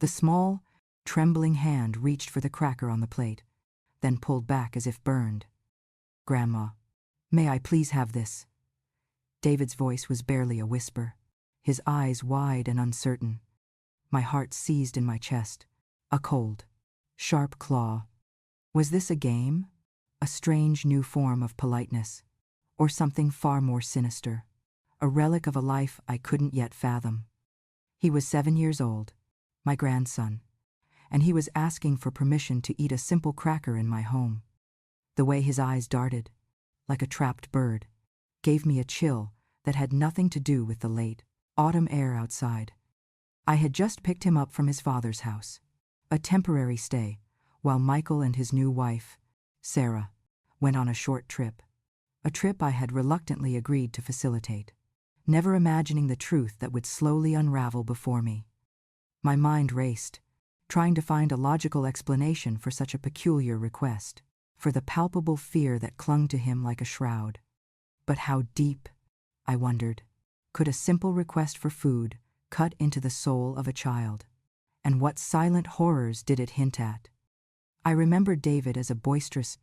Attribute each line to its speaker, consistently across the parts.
Speaker 1: The small, trembling hand reached for the cracker on the plate, then pulled back as if burned. "Grandma, may I please have this?" David's voice was barely a whisper, his eyes wide and uncertain. My heart seized in my chest, a cold, sharp claw. Was this a game? A strange new form of politeness? Or something far more sinister? A relic of a life I couldn't yet fathom. He was 7 years old, my grandson, and he was asking for permission to eat a simple cracker in my home. The way his eyes darted, like a trapped bird, gave me a chill that had nothing to do with the late autumn air outside. I had just picked him up from his father's house, a temporary stay, while Michael and his new wife, Sarah, went on a short trip, a trip I had reluctantly agreed to facilitate, never imagining the truth that would slowly unravel before me. My mind raced, trying to find a logical explanation for such a peculiar request, for the palpable fear that clung to him like a shroud. But how deep, I wondered, could a simple request for food cut into the soul of a child? And what silent horrors did it hint at? I remembered David as a boisterous,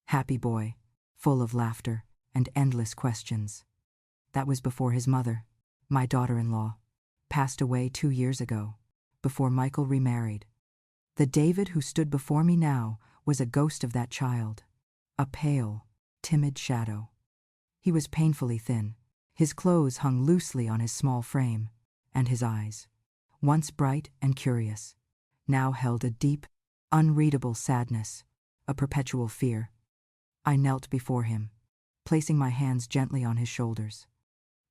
Speaker 1: happy boy, full of laughter and endless questions. That was before his mother, my daughter-in-law, passed away 2 years ago, before Michael remarried. The David who stood before me now was a ghost of that child, a pale, timid shadow. He was painfully thin, his clothes hung loosely on his small frame, and his eyes, once bright and curious, now held a deep, unreadable sadness, a perpetual fear. I knelt before him, placing my hands gently on his shoulders.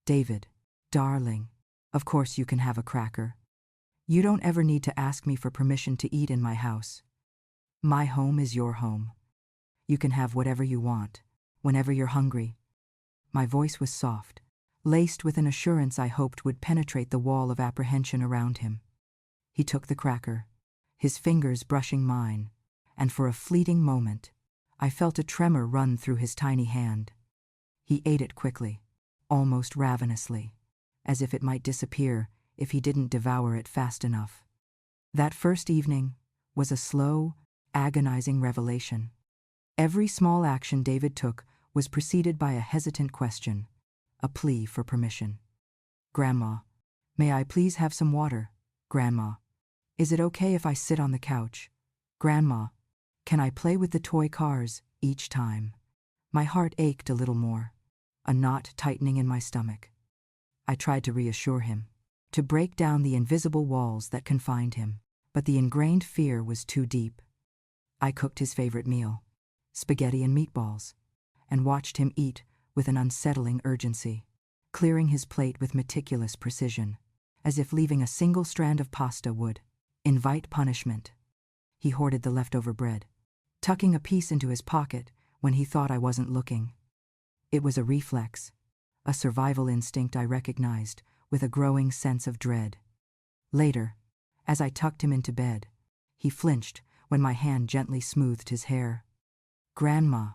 Speaker 1: "David, darling, of course you can have a cracker. You don't ever need to ask me for permission to eat in my house. My home is your home. You can have whatever you want, whenever you're hungry." My voice was soft, laced with an assurance I hoped would penetrate the wall of apprehension around him. He took the cracker, his fingers brushing mine, and for a fleeting moment, I felt a tremor run through his tiny hand. He ate it quickly, almost ravenously, as if it might disappear if he didn't devour it fast enough. That first evening was a slow, agonizing revelation. Every small action David took was preceded by a hesitant question, a plea for permission. "Grandma, may I please have some water? Grandma, is it okay if I sit on the couch? Grandma, can I play with the toy cars?" Each time, my heart ached a little more, a knot tightening in my stomach. I tried to reassure him, to break down the invisible walls that confined him, but the ingrained fear was too deep. I cooked his favorite meal, spaghetti and meatballs, and watched him eat with an unsettling urgency, clearing his plate with meticulous precision, as if leaving a single strand of pasta would invite punishment. He hoarded the leftover bread, tucking a piece into his pocket when he thought I wasn't looking. It was a reflex, a survival instinct I recognized with a growing sense of dread. Later, as I tucked him into bed, he flinched when my hand gently smoothed his hair. "Grandma,"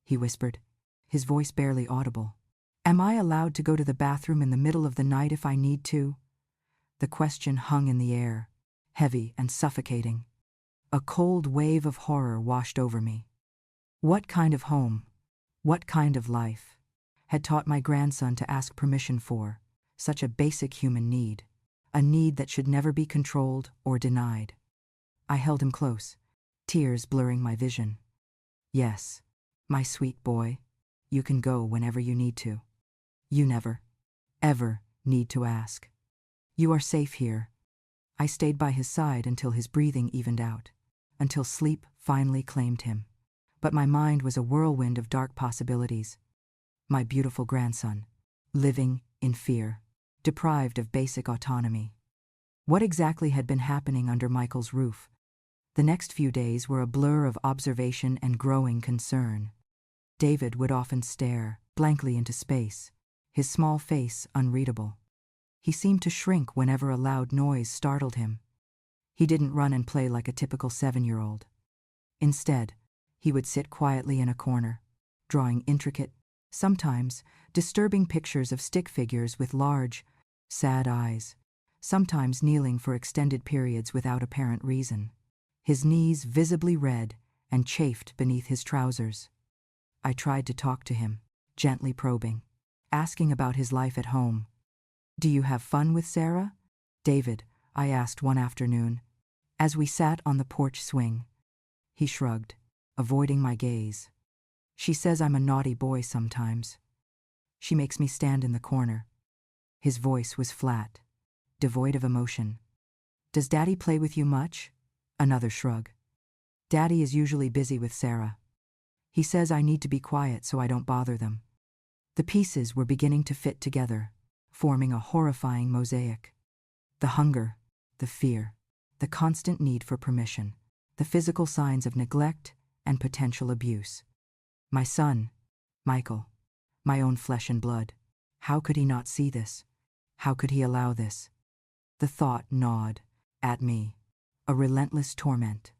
Speaker 1: he whispered, his voice barely audible, "am I allowed to go to the bathroom in the middle of the night if I need to?" The question hung in the air, heavy and suffocating. A cold wave of horror washed over me. What kind of home, what kind of life, had taught my grandson to ask permission for such a basic human need, a need that should never be controlled or denied? I held him close, tears blurring my vision. "Yes, my sweet boy, you can go whenever you need to. You never, ever need to ask. You are safe here." I stayed by his side until his breathing evened out, until sleep finally claimed him. But my mind was a whirlwind of dark possibilities. My beautiful grandson, living in fear, deprived of basic autonomy. What exactly had been happening under Michael's roof? The next few days were a blur of observation and growing concern. David would often stare blankly into space, his small face unreadable. He seemed to shrink whenever a loud noise startled him. He didn't run and play like a typical 7-year-old. Instead, he would sit quietly in a corner, drawing intricate, sometimes disturbing pictures of stick figures with large, sad eyes, sometimes kneeling for extended periods without apparent reason, his knees visibly red and chafed beneath his trousers. I tried to talk to him, gently probing, asking about his life at home. "Do you have fun with Sarah, David?" I asked one afternoon, as we sat on the porch swing. He shrugged, avoiding my gaze. "She says I'm a naughty boy sometimes. She makes me stand in the corner." His voice was flat, devoid of emotion. "Does Daddy play with you much?" Another shrug. "Daddy is usually busy with Sarah. He says I need to be quiet so I don't bother them." The pieces were beginning to fit together, forming a horrifying mosaic. The hunger, the fear, the constant need for permission, the physical signs of neglect and potential abuse. My son, Michael, my own flesh and blood. How could he not see this? How could he allow this? The thought gnawed at me, a relentless torment.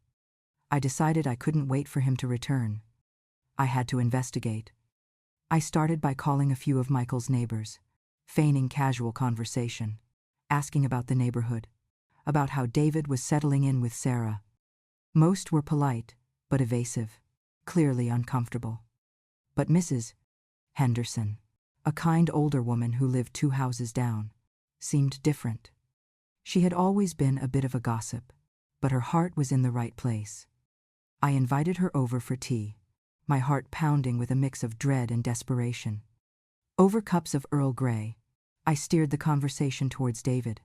Speaker 1: I decided I couldn't wait for him to return. I had to investigate. I started by calling a few of Michael's neighbors, feigning casual conversation, asking about the neighborhood, about how David was settling in with Sarah. Most were polite, but evasive, clearly uncomfortable. But Mrs. Henderson, a kind older woman who lived 2 houses down, seemed different. She had always been a bit of a gossip, but her heart was in the right place. I invited her over for tea, my heart pounding with a mix of dread and desperation. Over cups of Earl Grey, I steered the conversation towards David.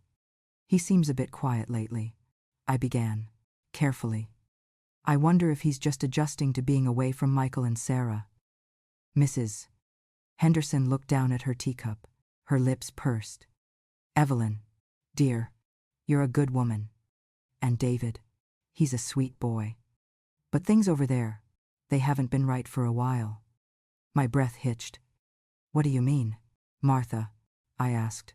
Speaker 1: "He seems a bit quiet lately," I began, carefully. "I wonder if he's just adjusting to being away from Michael and Sarah." Mrs. Henderson looked down at her teacup, her lips pursed. "Evelyn, dear, you're a good woman. And David, he's a sweet boy. But things over there, they haven't been right for a while." My breath hitched. "What do you mean, Martha?" I asked,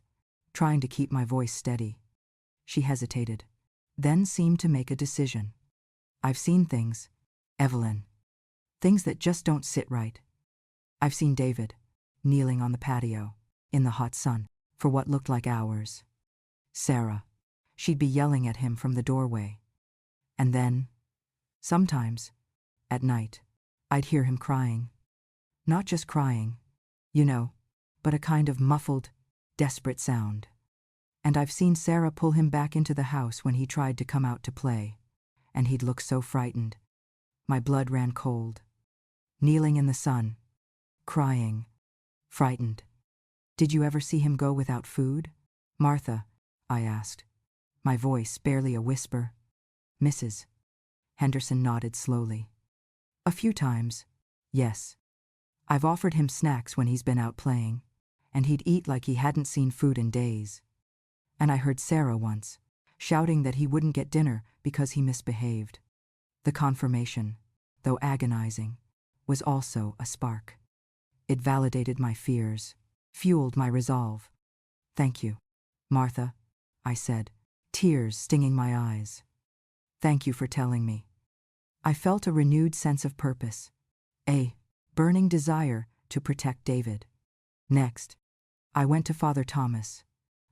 Speaker 1: trying to keep my voice steady. She hesitated, then seemed to make a decision. "I've seen things, Evelyn. Things that just don't sit right. I've seen David, kneeling on the patio, in the hot sun, for what looked like hours. Sarah, she'd be yelling at him from the doorway. And then, sometimes, at night, I'd hear him crying. Not just crying, you know, but a kind of muffled, desperate sound. And I've seen Sarah pull him back into the house when he tried to come out to play, and he'd look so frightened. My blood ran cold. Kneeling in the sun, crying, frightened. Did you ever see him go without food, Martha?" I asked, my voice barely a whisper. Mrs. Henderson nodded slowly. "A few times, yes. I've offered him snacks when he's been out playing, and he'd eat like he hadn't seen food in days. And I heard Sarah once, shouting that he wouldn't get dinner because he misbehaved." The confirmation, though agonizing, was also a spark. It validated my fears, fueled my resolve. "Thank you, Martha," I said, tears stinging my eyes. "Thank you for telling me." I felt a renewed sense of purpose, a burning desire to protect David. Next, I went to Father Thomas,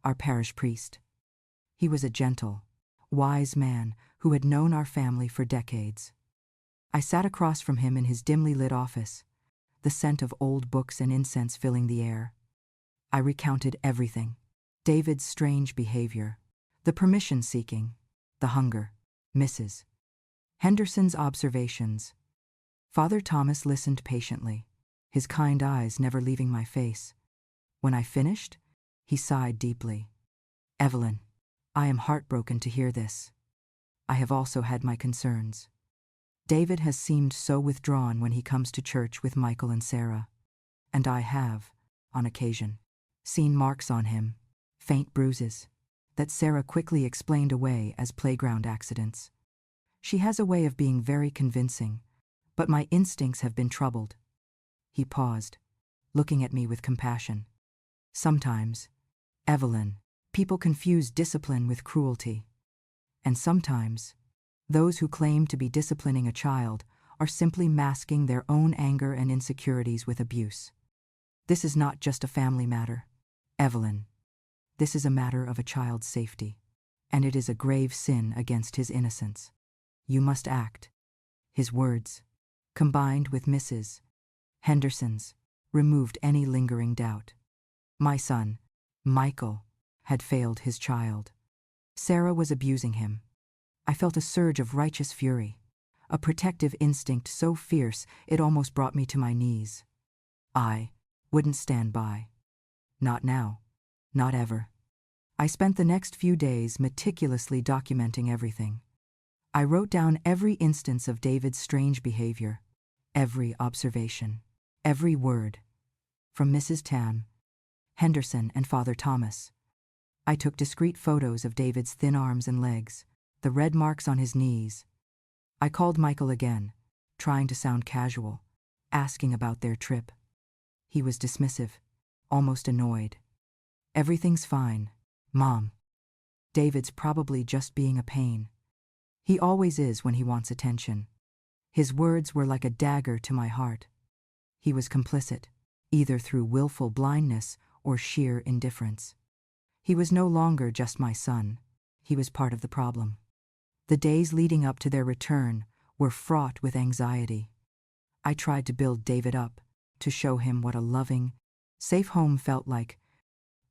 Speaker 1: our parish priest. He was a gentle, wise man who had known our family for decades. I sat across from him in his dimly lit office, the scent of old books and incense filling the air. I recounted everything: David's strange behavior, the permission-seeking, the hunger, Mrs. Henderson's observations. Father Thomas listened patiently, his kind eyes never leaving my face. When I finished, he sighed deeply. "Evelyn, I am heartbroken to hear this. I have also had my concerns. David has seemed so withdrawn when he comes to church with Michael and Sarah. And I have, on occasion, seen marks on him, faint bruises, that Sarah quickly explained away as playground accidents. She has a way of being very convincing, but my instincts have been troubled." He paused, looking at me with compassion. "Sometimes, Evelyn, people confuse discipline with cruelty. And sometimes, those who claim to be disciplining a child are simply masking their own anger and insecurities with abuse. This is not just a family matter, Evelyn. This is a matter of a child's safety, and it is a grave sin against his innocence. You must act. His words, combined with Mrs. Henderson's, removed any lingering doubt. My son, Michael, had failed his child. Sarah was abusing him. I felt a surge of righteous fury, a protective instinct so fierce it almost brought me to my knees. I wouldn't stand by. Not now. Not ever. I spent the next few days meticulously documenting everything. I wrote down every instance of David's strange behavior, every observation, every word, from Mrs. Henderson and Father Thomas. I took discreet photos of David's thin arms and legs, the red marks on his knees. I called Michael again, trying to sound casual, asking about their trip. He was dismissive, almost annoyed. Everything's fine, Mom. David's probably just being a pain. He always is when he wants attention. His words were like a dagger to my heart. He was complicit, either through willful blindness or sheer indifference. He was no longer just my son. He was part of the problem. The days leading up to their return were fraught with anxiety. I tried to build David up, to show him what a loving, safe home felt like.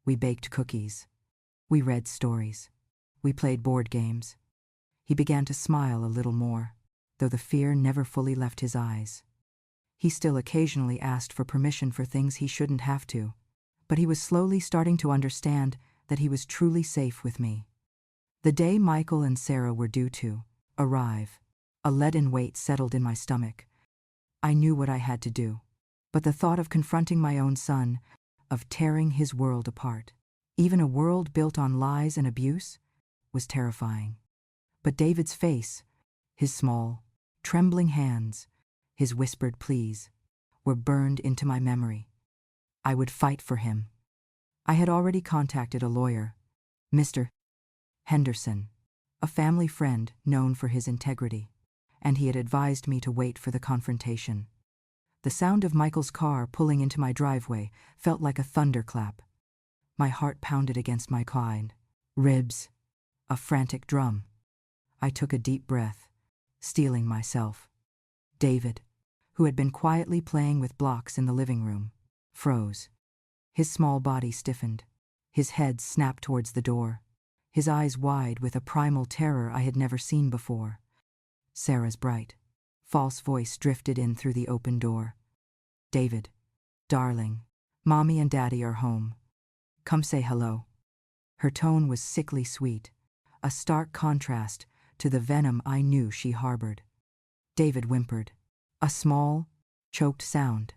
Speaker 1: We baked cookies. We read stories. We played board games. He began to smile a little more, though the fear never fully left his eyes. He still occasionally asked for permission for things he shouldn't have to, but he was slowly starting to understand that he was truly safe with me. The day Michael and Sarah were due to arrive, a leaden weight settled in my stomach. I knew what I had to do, but the thought of confronting my own son, of tearing his world apart, even a world built on lies and abuse, was terrifying. But David's face, his small, trembling hands, his whispered pleas, were burned into my memory. I would fight for him. I had already contacted a lawyer, Mr. Henderson, a family friend known for his integrity, and he had advised me to wait for the confrontation. The sound of Michael's car pulling into my driveway felt like a thunderclap. My heart pounded against my ribs, a frantic drum. I took a deep breath, steeling myself. David, who had been quietly playing with blocks in the living room, froze. His small body stiffened. His head snapped towards the door, his eyes wide with a primal terror I had never seen before. Sarah's bright, false voice drifted in through the open door. David, darling, Mommy and Daddy are home. Come say hello. Her tone was sickly sweet, a stark contrast to the venom I knew she harbored. David whimpered, a small, choked sound.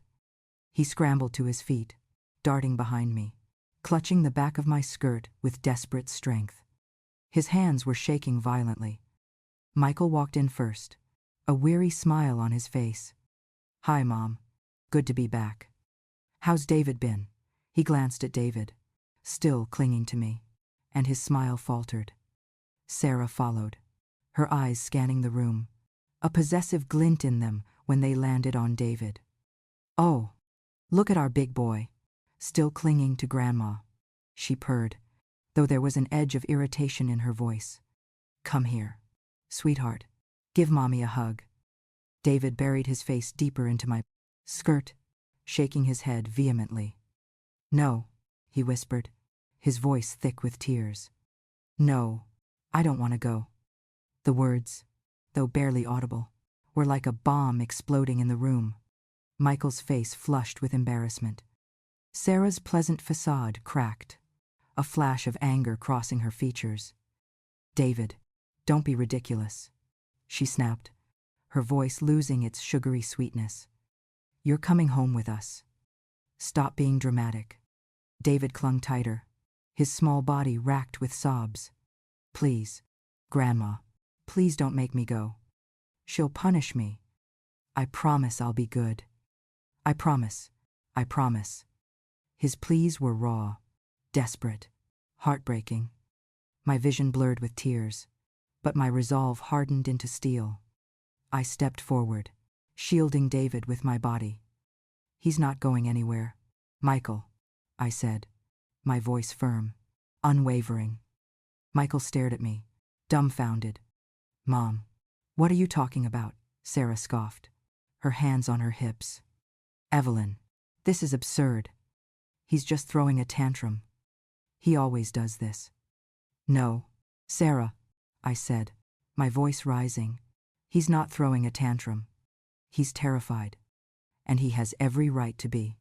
Speaker 1: He scrambled to his feet, darting behind me, clutching the back of my skirt with desperate strength. His hands were shaking violently. Michael walked in first, a weary smile on his face. Hi, Mom. Good to be back. How's David been? He glanced at David, still clinging to me, and his smile faltered. Sarah followed, her eyes scanning the room, a possessive glint in them when they landed on David. Oh, look at our big boy, still clinging to Grandma, she purred, though there was an edge of irritation in her voice. Come here, sweetheart. Give Mommy a hug. David buried his face deeper into my skirt, shaking his head vehemently. No, he whispered, his voice thick with tears. No, I don't want to go. The words, though barely audible, were like a bomb exploding in the room. Michael's face flushed with embarrassment. Sarah's pleasant facade cracked, a flash of anger crossing her features. David, don't be ridiculous, she snapped, her voice losing its sugary sweetness. You're coming home with us. Stop being dramatic. David clung tighter, his small body racked with sobs. Please, Grandma, please don't make me go. She'll punish me. I promise I'll be good. I promise. I promise. His pleas were raw, desperate, heartbreaking. My vision blurred with tears, but my resolve hardened into steel. I stepped forward, shielding David with my body. He's not going anywhere. Michael, I said, my voice firm. unwavering. Michael stared at me, dumbfounded. Mom, what are you talking about? Sarah scoffed, her hands on her hips. Evelyn, this is absurd. He's just throwing a tantrum. He always does this. No, Sarah, I said, my voice rising. He's not throwing a tantrum. He's terrified. And he has every right to be.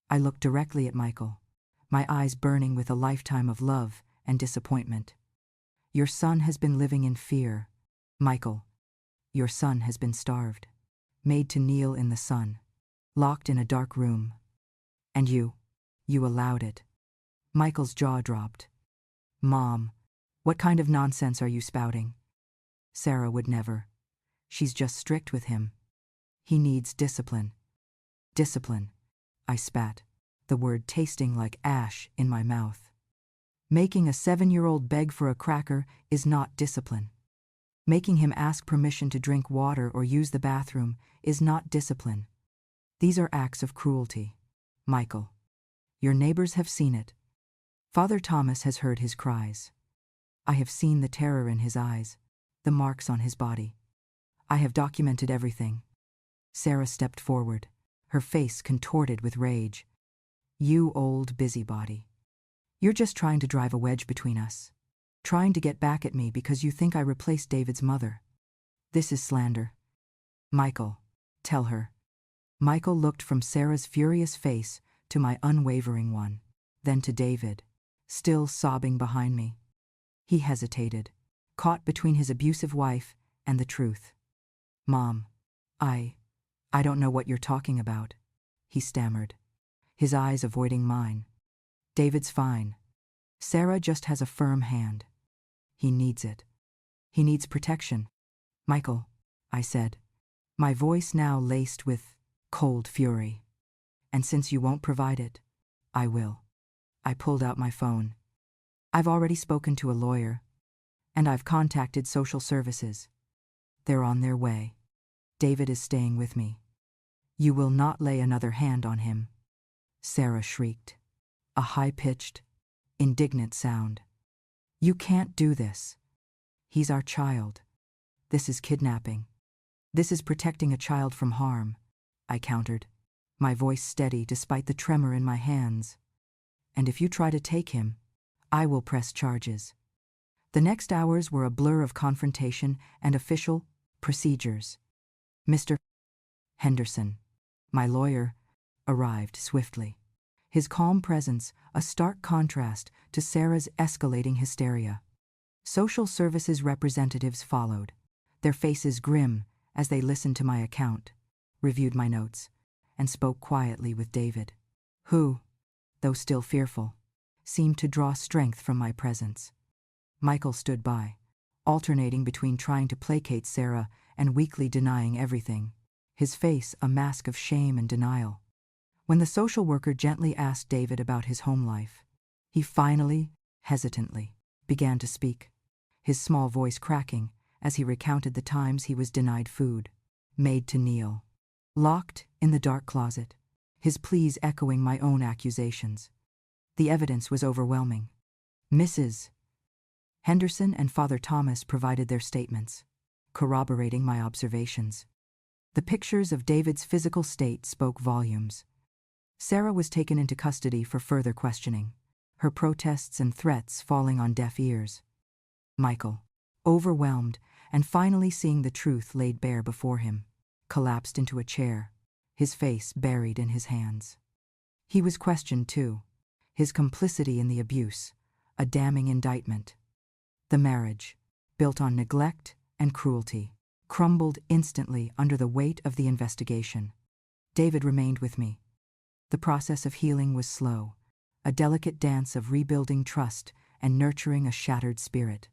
Speaker 1: I looked directly at Michael, my eyes burning with a lifetime of love and disappointment. Your son has been living in fear. Michael, your son has been starved, made to kneel in the sun, locked in a dark room. And you allowed it. Michael's jaw dropped. Mom, what kind of nonsense are you spouting? Sarah would never. She's just strict with him. He needs discipline. Discipline, I spat, the word tasting like ash in my mouth. Making a 7-year-old beg for a cracker is not discipline. Making him ask permission to drink water or use the bathroom is not discipline. These are acts of cruelty. Michael, your neighbors have seen it. Father Thomas has heard his cries. I have seen the terror in his eyes, the marks on his body. I have documented everything. Sarah stepped forward, her face contorted with rage. You old busybody. You're just trying to drive a wedge between us. Trying to get back at me because you think I replaced David's mother. This is slander. Michael, tell her. Michael looked from Sarah's furious face to my unwavering one, then to David, still sobbing behind me. He hesitated, caught between his abusive wife and the truth. Mom, I don't know what you're talking about, he stammered, his eyes avoiding mine. David's fine. Sarah just has a firm hand. He needs it. He needs protection. Michael, I said, my voice now laced with cold fury. And since you won't provide it, I will. I pulled out my phone. I've already spoken to a lawyer, and I've contacted social services. They're on their way. David is staying with me. You will not lay another hand on him. Sarah shrieked, a high-pitched, indignant sound. You can't do this. He's our child. This is kidnapping. This is protecting a child from harm, I countered, my voice steady despite the tremor in my hands. And if you try to take him, I will press charges. The next hours were a blur of confrontation and official procedures. Mr. Henderson, my lawyer, arrived swiftly. His calm presence a stark contrast to Sarah's escalating hysteria. Social services representatives followed, their faces grim as they listened to my account, reviewed my notes, and spoke quietly with David, who, though still fearful, seemed to draw strength from my presence. Michael stood by, alternating between trying to placate Sarah and weakly denying everything, his face a mask of shame and denial. When the social worker gently asked David about his home life, he finally, hesitantly, began to speak, his small voice cracking as he recounted the times he was denied food, made to kneel, locked in the dark closet, his pleas echoing my own accusations. The evidence was overwhelming. Mrs. Henderson and Father Thomas provided their statements, corroborating my observations. The pictures of David's physical state spoke volumes. Sarah was taken into custody for further questioning, her protests and threats falling on deaf ears. Michael, overwhelmed and finally seeing the truth laid bare before him, collapsed into a chair, his face buried in his hands. He was questioned too, his complicity in the abuse, a damning indictment. The marriage, built on neglect and cruelty, crumbled instantly under the weight of the investigation. David remained with me. The process of healing was slow, a delicate dance of rebuilding trust and nurturing a shattered spirit.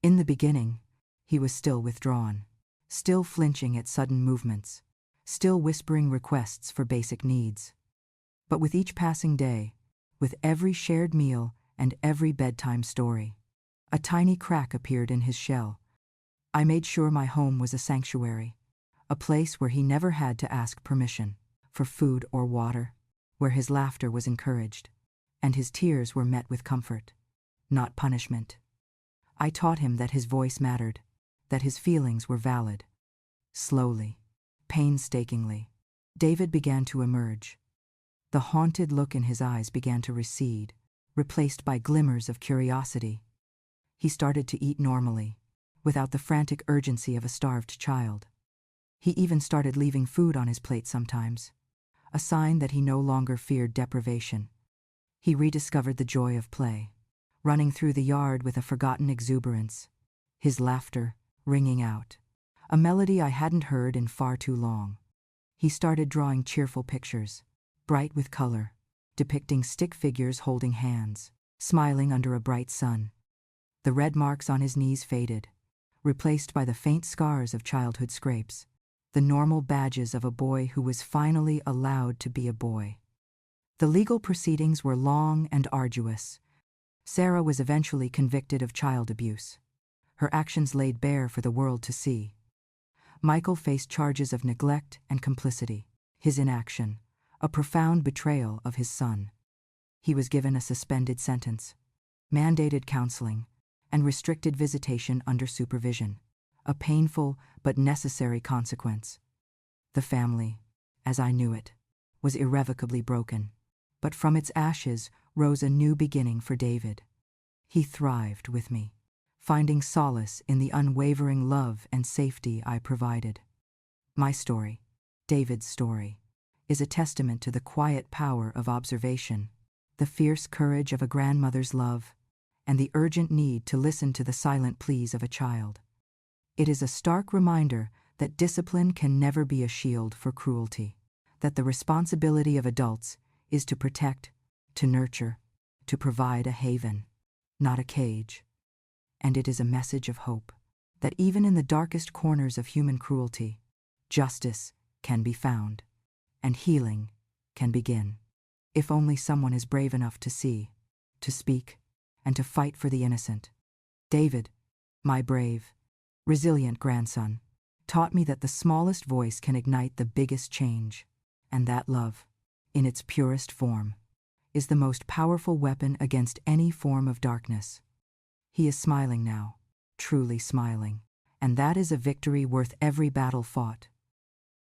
Speaker 1: In the beginning, he was still withdrawn, still flinching at sudden movements, still whispering requests for basic needs. But with each passing day, with every shared meal and every bedtime story, a tiny crack appeared in his shell. I made sure my home was a sanctuary, a place where he never had to ask permission for food or water, where his laughter was encouraged, and his tears were met with comfort. not punishment. I taught him that his voice mattered, that his feelings were valid. Slowly, painstakingly, David began to emerge. The haunted look in his eyes began to recede, replaced by glimmers of curiosity. He started to eat normally, without the frantic urgency of a starved child. He even started leaving food on his plate sometimes, a sign that he no longer feared deprivation. He rediscovered the joy of play, running through the yard with a forgotten exuberance, his laughter ringing out, a melody I hadn't heard in far too long. He started drawing cheerful pictures, bright with color, depicting stick figures holding hands, smiling under a bright sun. The red marks on his knees faded, replaced by the faint scars of childhood scrapes, the normal badges of a boy who was finally allowed to be a boy. The legal proceedings were long and arduous. Sarah was eventually convicted of child abuse, her actions laid bare for the world to see. Michael faced charges of neglect and complicity, his inaction, a profound betrayal of his son. He was given a suspended sentence, mandated counseling, and restricted visitation under supervision, a painful but necessary consequence. The family, as I knew it, was irrevocably broken, but from its ashes rose a new beginning for David. He thrived with me, finding solace in the unwavering love and safety I provided. My story, David's story, is a testament to the quiet power of observation, the fierce courage of a grandmother's love, and the urgent need to listen to the silent pleas of a child. It is a stark reminder that discipline can never be a shield for cruelty, that the responsibility of adults is to protect, to nurture, to provide a haven, not a cage. And it is a message of hope, that even in the darkest corners of human cruelty, justice can be found, and healing can begin, if only someone is brave enough to see, to speak, and to fight for the innocent. David, my brave, resilient grandson, taught me that the smallest voice can ignite the biggest change, and that love, in its purest form, is the most powerful weapon against any form of darkness. He is smiling now, truly smiling, and that is a victory worth every battle fought.